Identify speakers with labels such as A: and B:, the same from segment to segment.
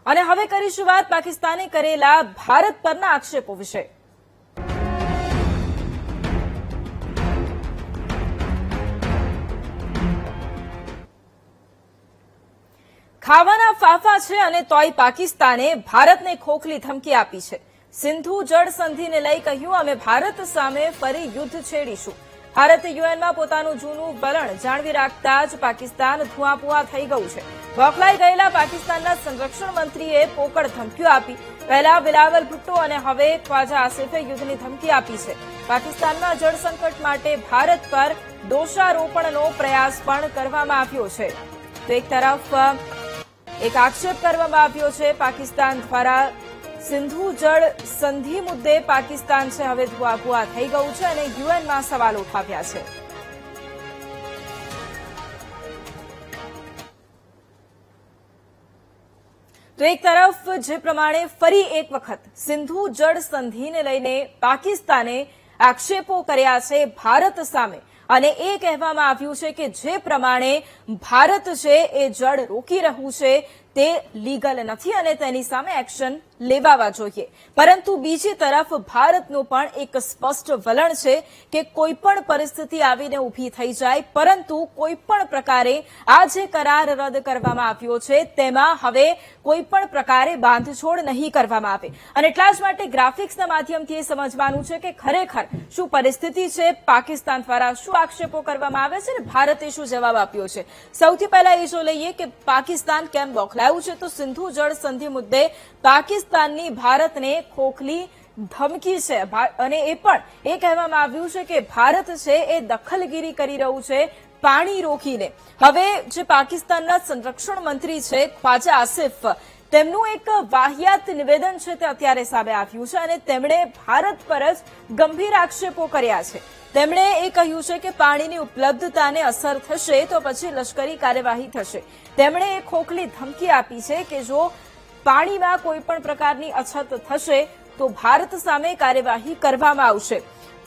A: અને હવે કરીશું વાત પાકિસ્તાને કરેલા ભારત પરના આક્ષેપો વિશે। ખાવાના ફાફા છે અને તોય પાકિસ્તાને ભારતને ખોખલી ધમકી આપી છે। સિંધુ જળ સંધિને લઈ કહ્યું, અમે ભારત સામે ફરી યુદ્ધ છેડીશું। ભારતે યુએનમાં પોતાનું જૂનું વલણ જાળવી રાખતા જ પાકિસ્તાન ધુઆપુઆ થઈ ગયું છે। બોખલાઈ ગયેલા પાકિસ્તાનના સંરક્ષણ મંત્રીએ પોકળ ધમકીઓ આપી। પહેલા બિલાવલ ભુટ્ટો અને હવે ખ્વાજા આસિફે યુદ્ધની ધમકી આપી છે। પાકિસ્તાનમાં જળ સંકટ માટે ભારત પર દોષારોપણનો પ્રયાસ પણ કરવામાં આવ્યો છે। તો એક તરફ એક આક્ષેપ કરવામાં આવ્યો છે પાકિસ્તાન દ્વારા। સિંધુ જળ સંધિ મુદ્દે પાકિસ્તાન છે હવે ધુઆપુઆ થઈ ગયું છે અને યુએનમાં સવાલ ઉઠાવ્યા છે। તો એક તરફ જે પ્રમાણે ફરી એક વખત સિંધુ જળ સંધિને લઈને પાકિસ્તાને આક્ષેપો કર્યા છે ભારત સામે અને એ કહેવામાં આવ્યું છે કે જે પ્રમાણે ભારત છે એ જળ રોકી રહ્યું છે તે લીગલ નથી અને તેની સામે એક્શન લેવાવા જોઈએ। પરંતુ બીજી તરફ ભારતનું પણ એક સ્પષ્ટ વલણ છે કે કોઈપણ પરિસ્થિતિ આવીને ઊભી થઈ જાય, પરંતુ કોઈપણ પ્રકારે આ જે કરાર રદ કરવામાં આવ્યો છે તેમાં હવે કોઈપણ પ્રકારે બાંધછોડ નહીં કરવામાં આવે। અને એટલા જ માટે ગ્રાફિક્સના માધ્યમથી એ સમજવાનું છે કે ખરેખર શું પરિસ્થિતિ છે, પાકિસ્તાન દ્વારા શું આક્ષેપો કરવામાં આવે છે અને ભારતે શું જવાબ આપ્યો છે। સૌથી પહેલા એ જો લઈએ કે પાકિસ્તાન કેમ બોખલાયું છે, તો સિંધુ જળ સંધિ મુદ્દે પાકિસ્તાનની ભારતને ખોખલી ધમકી છે અને એ પણ એ કહેવામાં આવ્યું છે કે ભારત છે એ દખલગીરી કરી રહ્યું છે પાણી રોકીને। હવે જે પાકિસ્તાનના સંરક્ષણ મંત્રી છે ખ્વાજા આસિફ, તેમનું એક વાહિયાત નિવેદન છે તે અત્યારે સામે આવ્યું છે અને તેમણે ભારત પર જ ગંભીર આક્ષેપો કર્યા છે। તેમણે એ કહ્યું છે કે પાણીની ઉપલબ્ધતાને અસર થશે તો પછી લશ્કરી કાર્યવાહી થશે। તેમણે એ ખોખલી ધમકી આપી છે કે જો પાણીમાં કોઈ પણ પ્રકારની અછત થશે તો ભારત સામે કાર્યવાહી કરવામાં આવશે।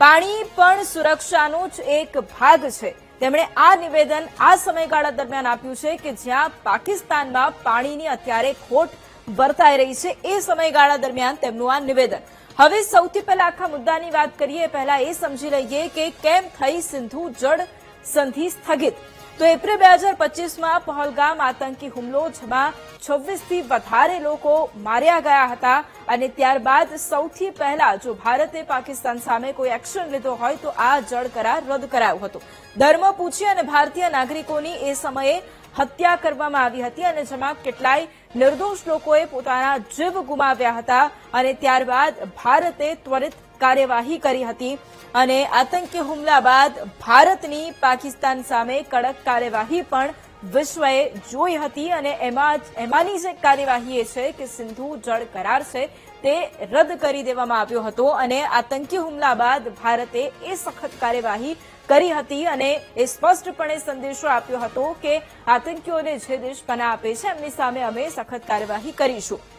A: પાણી પણ સુરક્ષાનો જ એક ભાગ છે। તેમણે આ નિવેદન આ સમયગાળા દરમિયાન આપ્યું છે કે જ્યાં પાકિસ્તાનમાં પાણીની અત્યારે ખોટ વર્તાઈ રહી છે, એ સમયગાળા દરમિયાન તેમનું આ નિવેદન। હવે સૌથી પહેલા આખા મુદ્દાની વાત કરીએ, પહેલા એ સમજી લઈએ કે કેમ થઈ સિંધુ જળ સંધિ સ્થગિત। તો એપ્રિલ 2025માં પહલગામ આતંકી હુમલો, જેમાં 26થી વધારે લોકો માર્યા ગયા હતા અને ત્યારબાદ સૌથી પહેલા જો ભારતે પાકિસ્તાન સામે કોઈ એક્શન લીધો હોય તો આ જળ કરાર રદ કરાયો હતો। ધર્મ પૂછી અને ભારતીય નાગરિકોની એ સમયે હત્યા કરવામાં આવી હતી અને જેમાં કેટલાય નિર્દોષ લોકોએ પોતાના જીવ ગુમાવ્યા હતા અને ત્યારબાદ ભારતે ત્વરિત કાર્યવાહી કરી હતી અને આતંકી હુમલા બાદ ભારતની પાકિસ્તાન સામે કડક કાર્યવાહી પણ વિશ્વએ જોઈ હતી અને એમાંની જે કાર્યવાહી એ છે કે સિંધુ જળ કરાર છે તે રદ કરી દેવામાં આવ્યો હતો અને આતંકી હુમલા બાદ ભારતે એ સખત કાર્યવાહી કરી હતી અને એ સ્પષ્ટપણે સંદેશો આપ્યો હતો કે આતંકીઓને જે દેશ પનાહ આપે છે એમની સામે અમે સખત કાર્યવાહી કરીશું।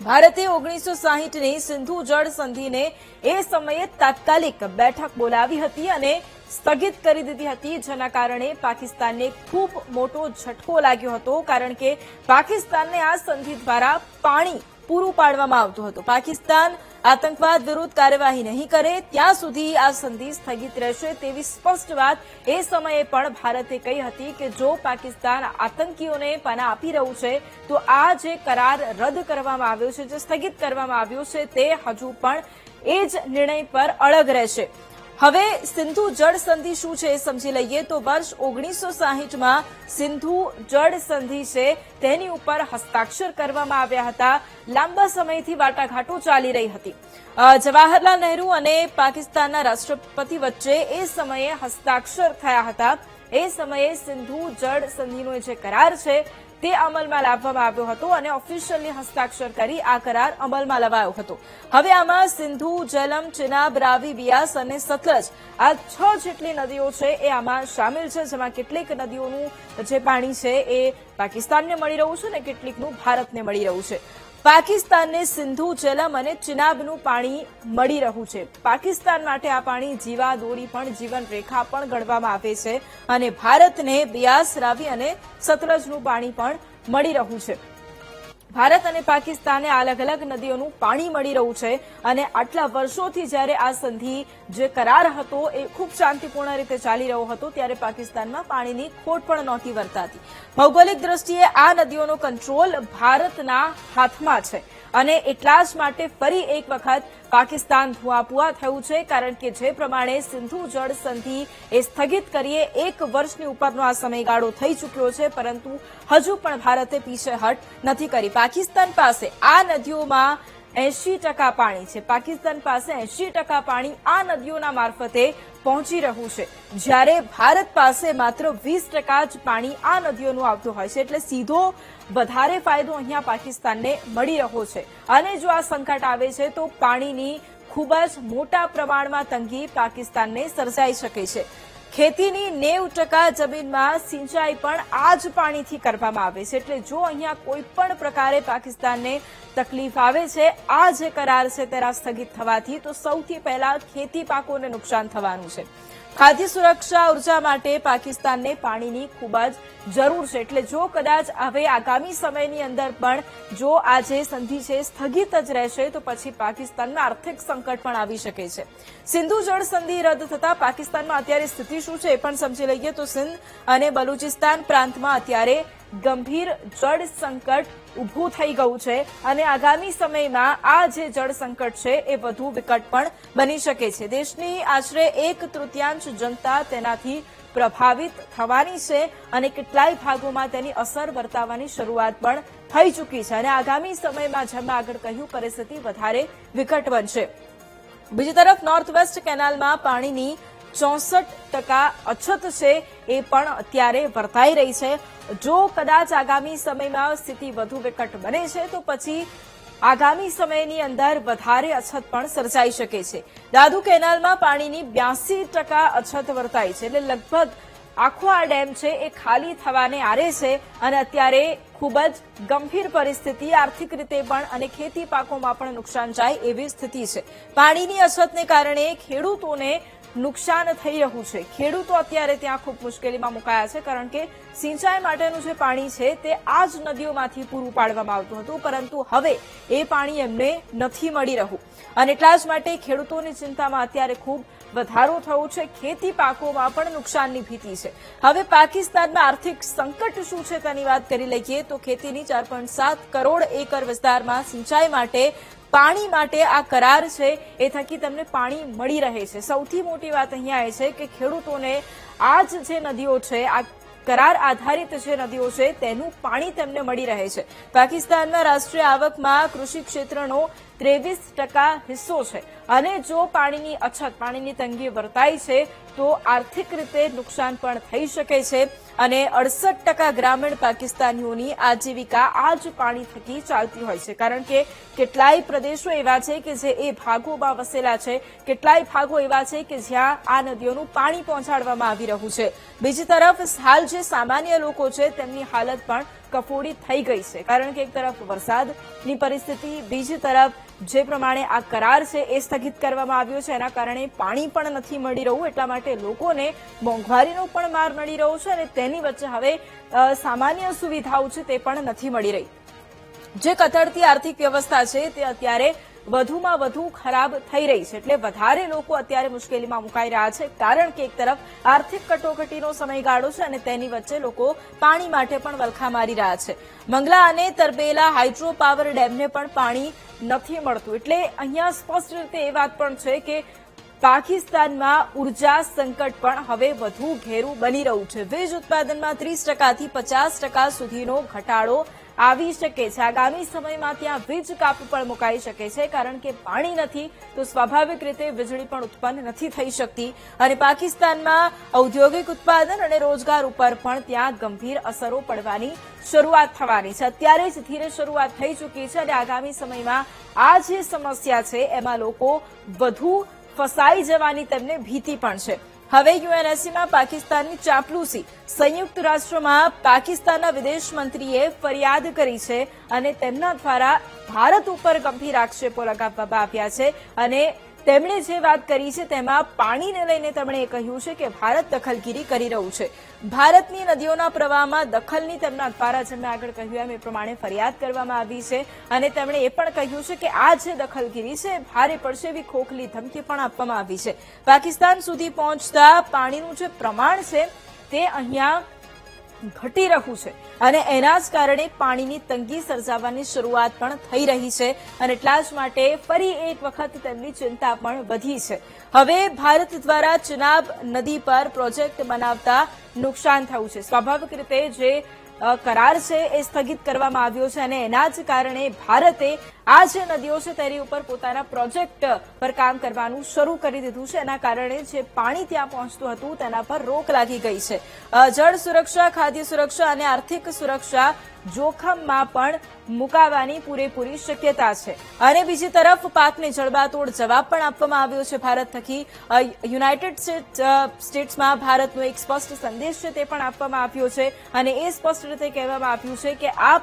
A: ભારતે 1960ની સિંધુ જળ સંધિને એ સમયે તાત્કાલિક બેઠક બોલાવી હતી અને સ્થગિત કરી દીધી હતી, જેના કારણે પાકિસ્તાનને ખૂબ મોટો ઝટકો લાગ્યો હતો, કારણ કે પાકિસ્તાનને આ સંધિ દ્વારા પાણી પૂરું પાડવામાં આવતું હતું। પાકિસ્તાન આતંકવાદ વિરુદ્ધ કાર્યવાહી નહીં કરે ત્યાં સુધી આ સંધિ સ્થગિત રહેશે તેવી સ્પષ્ટ વાત એ સમયે પણ ભારતે કહી હતી કે જો પાકિસ્તાન આતંકીઓને પનાહ આપી રહ્યું છે તો આ જે કરાર રદ કરવામાં આવ્યો છે, જે સ્થગિત કરવામાં આવ્યો છે, તે હજુ પણ એ જ નિર્ણય પર અડગ રહેશે। હવે સિંધુ જળ સંધિ શું છે એ સમજી લઈએ તો વર્ષ 1960માં સિંધુ જળ સંધિ છે તેની ઉપર હસ્તાક્ષર કરવામાં આવ્યા હતા। લાંબા સમયથી વાટાઘાટો ચાલી રહી હતી। જવાહરલાલ નહેરુ અને પાકિસ્તાનના રાષ્ટ્રપતિ વચ્ચે એ સમયે હસ્તાક્ષર થયા હતા। એ સમયે સિંધુ જળ સંધિનો જે કરાર છે તે અમલમાં લાવવામાં આવ્યો હતો અને ઓફિશિયલી હસ્તાક્ષર કરી આ કરાર અમલમાં લવાયો હતો। હવે આમાં સિંધુ, જેલમ, ચિનાબ, રાવી, બિયાસ અને સતલજ આ 6 જેટલી નદીઓ છે એ આમાં સામેલ છે, જેમાં કેટલીક નદીઓનું જે પાણી છે એ પાકિસ્તાનને મળી રહ્યું છે અને કેટલીકનું ભારતને મળી રહ્યું છે। પાકિસ્તાનને સિંધુ, જેલમ અને ચિનાબનું પાણી મળી રહ્યું છે। પાકિસ્તાન માટે આ પાણી જીવાદોરી પણ જીવન રેખા પણ ગણવામાં આવે છે અને ભારતને બિયાસ, રાવી અને સતલજનું પાણી પણ મળી રહ્યું છે। ભારત અને પાકિસ્તાને અલગ અલગ નદીઓનું પાણી મળી રહ્યું છે અને આટલા વર્ષોથી જ્યારે આ સંધિ જે કરાર હતો એ ખૂબ શાંતિપૂર્ણ રીતે ચાલી રહ્યો હતો ત્યારે પાકિસ્તાનમાં પાણીની ખોટ પણ નહોતી વર્તાતી. ભૌગોલિક દ્રષ્ટિએ આ નદીઓનો કંટ્રોલ ભારતના હાથમાં છે અને એટલા જ માટે ફરી એક વખત પાકિસ્તાન ધુઆપુઆ થયું છે, કારણ કે જે પ્રમાણે સિંધુ જળ સંધિ એ સ્થગિત કરીએ 1 વર્ષની ઉપરનો આ સમયગાળો થઈ ચૂક્યો છે, પરંતુ હજુ પણ ભારતે પીછેહટ નથી કરી. પાકિસ્તાન પાસે આ નદીઓમાં 80% પાણી છે. પાકિસ્તાન પાસે 80% પાણી આ નદીઓના મારફતે પહોંચી રહ્યું છે, જ્યારે ભારત પાસે માત્ર 20% જ પાણી આ નદીઓનું આવતું હોય છે. એટલે સીધો વધારે ફાયદો અહીંયા પાકિસ્તાનને મળી રહ્યો છે અને જો આ સંકટ આવે છે તો પાણીની ખૂબ જ મોટા પ્રમાણમાં તંગી પાકિસ્તાનને સર્જાઈ શકે છે. ખેતીની 90% જમીનમાં સિંચાઈ પણ આ જ પાણીથી કરવામાં આવે છે. એટલે જો અહીંયા કોઈ પણ પ્રકારે પાકિસ્તાનને તકલીફ આવે છે, આ જે કરાર છે તેના સ્થગિત થવાથી, તો સૌથી પહેલા ખેતી પાકોને નુકસાન થવાનું છે. ખાદ્ય સુરક્ષા ઉર્જા માટે પાકિસ્તાનને પાણીની ખૂબ જ જરૂર છે. એટલે જો કદાચ હવે આગામી સમયની અંદર પણ જો આ જે સંધિ છે સ્થગિત જ રહેશે તો પછી પાકિસ્તાનમાં આર્થિક સંકટ પણ આવી શકે છે. સિંધુ જળ સંધિ રદ થતા પાકિસ્તાનમાં અત્યારે સ્થિતિ શું છે એ પણ સમજી લઈએ તો સિંધ અને બલુચિસ્તાન પ્રાંતમાં અત્યારે ગંભીર જળ સંકટ ઉભું થઈ ગયું છે અને આગામી સમયમાં આ જે જળ સંકટ છે એ વધુ વિકટ પણ બની શકે છે. દેશની આશરે 1/3 જનતા તેનાથી પ્રભાવિત થવાની છે અને કેટલાય ભાગોમાં તેની અસર વર્તાવાની શરૂઆત પણ થઈ ચૂકી છે અને આગામી સમયમાં જેમ આગળ કહ્યું પરિસ્થિતિ વધારે વિકટ બનશે. બીજી તરફ નોર્થ વેસ્ટ કેનાલમાં પાણીની 64% અછત છે એ પણ અત્યારે વર્તાઈ રહી છે. જો કદાચ આગામી સમયમાં સ્થિતિ વધુ વિકટ બને છે તો પછી આગામી સમયની અંદર વધારે અછત પણ સર્જાઈ શકે છે. દાદુ કેનાલમાં પાણીની 82% અછત વર્તાઈ છે. એટલે લગભગ આખો આ ડેમ છે એ ખાલી થવાને આરે છે અને અત્યારે ખૂબ જ ગંભીર પરિસ્થિતિ આર્થિક રીતે પણ અને ખેતી પાકોમાં પણ નુકસાન જાય એવી સ્થિતિ છે. પાણીની અછતને કારણે ખેડૂતોને નુકસાન થઈ રહ્યું છે. ખેડૂતો અત્યારે ત્યાં ખૂબ મુશ્કેલીમાં મુકાયા છે, કારણ કે સિંચાઈ માટેનું જે પાણી છે તે આ જ નદીઓમાંથી પૂરું પાડવામાં આવતું હતું, પરંતુ હવે એ પાણી એમને નથી મળી રહ્યું અને એટલા જ માટે ખેડૂતોની ચિંતામાં અત્યારે ખૂબ વધારો થયો છે. ખેતી પાકોમાં પણ નુકસાનની ભીતિ છે. હવે પાકિસ્તાનમાં આર્થિક સંકટ શું છે તેની વાત કરી લઈએ તો ખેતીની 4.7 કરોડ એકર વિસ્તારમાં સિંચાઈ માટે પાણી માટે આ કરાર છે એ થકી તેમને પાણી મળી રહે છે. સૌથી મોટી વાત અહીંયા એ છે કે ખેડૂતોને આ જે નદીઓ છે, આ કરાર આધારિત જે નદીઓ છે તેનું પાણી તેમને મળી રહે છે. પાકિસ્તાનના રાષ્ટ્રીય આવકમાં કૃષિ ક્ષેત્રનો 23% હિસ્સો છે અને જો પાણીની અછત, પાણીની તંગી વર્તાય છે તો આર્થિક રીતે નુકસાન પણ થઈ શકે છે અને 68% ગ્રામીણ પાકિસ્તાનીઓની આજીવિકા આ જ પાણી થકી ચાલતી હોય છે, કારણ કે કેટલાય પ્રદેશો એવા છે કે જે એ ભાગોમાં વસેલા છે, કેટલાય ભાગો એવા છે કે જ્યાં આ નદીઓનું પાણી પહોંચાડવામાં આવી રહ્યું છે. બીજી તરફ હાલ જે સામાન્ય લોકો છે તેમની હાલત પણ કફોડી થઈ ગઈ છે, કારણ કે એક તરફ વરસાદની પરિસ્થિતિ, બીજી તરફ જે પ્રમાણે આ કરાર છે એ સ્થગિત કરવામાં આવ્યો છે એના કારણે પાણી પણ નથી મળી રહ્યું, એટલા માટે લોકોને મોંઘવારીનો પણ માર મળી રહ્યો છે અને તેની વચ્ચે હવે સામાન્ય સુવિધાઓ છે તે પણ નથી મળી રહી. જે કથળતી આર્થિક વ્યવસ્થા છે તે અત્યારે વધુમાં વધુ ખરાબ થઈ રહી છે. એટલે વધારે લોકો અત્યારે મુશ્કેલીમાં મુકાઈ રહ્યા છે, કારણ કે એક તરફ આર્થિક કટોકટીનો સમયગાળો છે અને તેની વચ્ચે લોકો પાણી માટે પણ વલખા મારી રહ્યા છે. મંગલા અને તરબેલા હાઇડ્રો પાવર ડેમને પણ પાણી નથી મળતું. એટલે અહીંયા સ્પષ્ટ રીતે એ વાત પણ છે કે પાકિસ્તાનમાં ઉર્જા સંકટ પણ હવે વધુ ઘેરું બની રહ્યું છે. વીજ ઉત્પાદનમાં 30% થી 50% સુધીનો ઘટાડો આવી શકે છે. આગામી સમયમાં ત્યાં વીજ કાપ પણ મુકાઈ શકે છે, કારણ કે પાણી નથી તો સ્વાભાવિક રીતે વીજળી પણ ઉત્પન્ન નથી થઈ શકતી અને પાકિસ્તાનમાં ઔદ્યોગિક ઉત્પાદન અને રોજગાર ઉપર પણ ત્યાં ગંભીર અસરો પડવાની શરૂઆત થવાની છે. અત્યારે જ ધીરે શરૂઆત થઈ ચૂકી છે અને આગામી સમયમાં આ જે સમસ્યા છે એમાં લોકો વધુ ફસાઈ જવાની તેમને ભીતિ પણ છે. હવે યુએનએસસીમાં પાકિસ્તાનની ચાંપલૂસી, સંયુક્ત રાષ્ટ્રમાં પાકિસ્તાનના વિદેશ મંત્રીએ ફરિયાદ કરી છે અને તેમના દ્વારા ભારત ઉપર ગંભીર આક્ષેપો લગાવવામાં આવ્યા છે અને તેમણે જે વાત કરી છે તેમાં પાણીને લઈને તેમણે એ કહ્યું છે કે ભારત દખલગીરી કરી રહ્યું છે. ભારતની નદીઓના પ્રવાહમાં દખલની તેમના દ્વારા જેમ મેં આગળ કહ્યું એમ એ પ્રમાણે ફરિયાદ કરવામાં આવી છે અને તેમણે એ પણ કહ્યું છે કે આ જે દખલગીરી છે ભારે પડશે એવી ખોખલી ધમકી પણ આપવામાં આવી છે. પાકિસ્તાન સુધી પહોંચતા પાણીનું જે પ્રમાણ છે તે અહીંયા ઘટી રહ્યું છે અને એના જ કારણે પાણીની તંગી સર્જાવાની શરૂઆત પણ થઈ રહી છે અને એટલા જ માટે ફરી એક વખત તેમની ચિંતા પણ વધી છે. હવે ભારત દ્વારા ચિનાબ નદી પર પ્રોજેક્ટ બનાવતા નુકસાન થયું છે. સ્વાભાવિક રીતે જે કરાર છે એ સ્થગિત કરવામાં આવ્યો છે અને એના જ કારણે ભારતે આ જે નદીઓ છે તેની ઉપર પોતાના પ્રોજેક્ટ પર કામ કરવાનું શરૂ કરી દીધું છે. એના કારણે જે પાણી ત્યાં પહોંચતું હતું તેના પર રોક લાગી ગઈ છે. જળ સુરક્ષા, ખાદ્ય સુરક્ષા અને આર્થિક સુરક્ષા જોખમમાં પણ મુકાવાની પૂરેપૂરી શક્યતા છે. અને બીજી તરફ પાકને જડબાતોડ જવાબ પણ આપવામાં આવ્યો છે ભારત થકી. યુનાઇટેડ સ્ટેટ્સમાં ભારતનો એક સ્પષ્ટ સંદેશ છે તે પણ આપવામાં આવ્યો છે અને એ સ્પષ્ટ રીતે કહેવામાં આવ્યું છે કે આ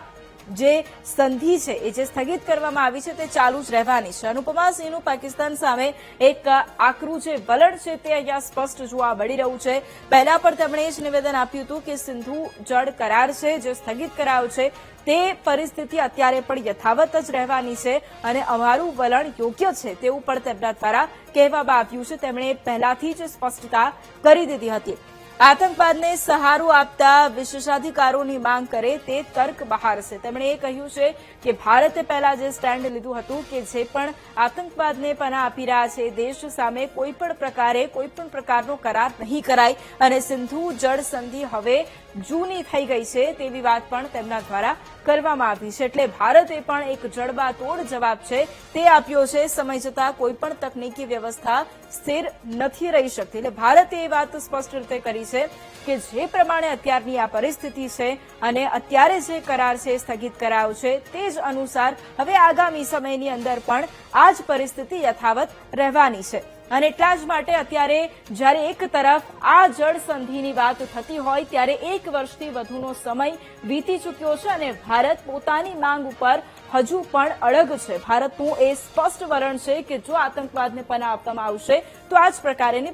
A: જે સંધિ છે એ જે સ્થગિત કરવામાં આવી છે તે ચાલુ જ રહેવાની છે. અનુપમા સિંહનું પાકિસ્તાન સામે એક આકરું જે વલણ છે તે અહીંયા સ્પષ્ટ જોવા મળી રહ્યું છે. પહેલા પણ તેમણે એ જ નિવેદન આપ્યું હતું કે સિંધુ જળ કરાર છે જે સ્થગિત કરાયો છે તે પરિસ્થિતિ અત્યારે પણ યથાવત જ રહેવાની છે અને અમારું વલણ યોગ્ય છે તેવું પણ તેમના દ્વારા કહેવામાં આવ્યું છે. તેમણે પહેલાથી જ સ્પષ્ટતા કરી દીધી હતી. આતંકવાદને સહારો આપતા વિશેષાધિકારોની માંગ કરે તે તર્ક બહાર છે. તેમણે એ કહ્યું છે કે ભારતે પહેલા જે સ્ટેન્ડ લીધું હતું કે જે પણ આતંકવાદને પનાહ આપી રહ્યા છે દેશ સામે કોઈ પણ પ્રકારનો કરાર નહીં કરાય અને સિંધુ જળ સંધિ હવે જૂની થઈ ગઈ છે તેવી વાત પણ તેમના દ્વારા કરવામાં આવી છે. એટલે ભારતે પણ એક જડબાતોડ જવાબ છે તે આપ્યો છે. સમય જતાં કોઈ પણ તકનીકી વ્યવસ્થા સ્થિર નથી રહી શકતી. એટલે ભારતે એ વાત સ્પષ્ટ રીતે કરી છે કે જે પ્રમાણે અત્યારની આ પરિસ્થિતિ છે અને અત્યારે જે કરાર છે સ્થગિત કરાયો છે તે જ અનુસાર હવે આગામી સમયની અંદર પણ આ જ પરિસ્થિતિ યથાવત રહેવાની છે. અને એટલા જ માટે અત્યારે જ્યારે એક તરફ આ જળ સંધિની વાત થતી હોય ત્યારે 1 વર્ષથી વધુનો સમય વીતી ચૂક્યો છે અને ભારત પોતાની માંગ ઉપર હજુ પણ અડગ છે. ભારતનું એ સ્પષ્ટ વલણ છે કે જો આતંકવાદને પનાહ આપવામાં આવશે તો આ જ પ્રકારેની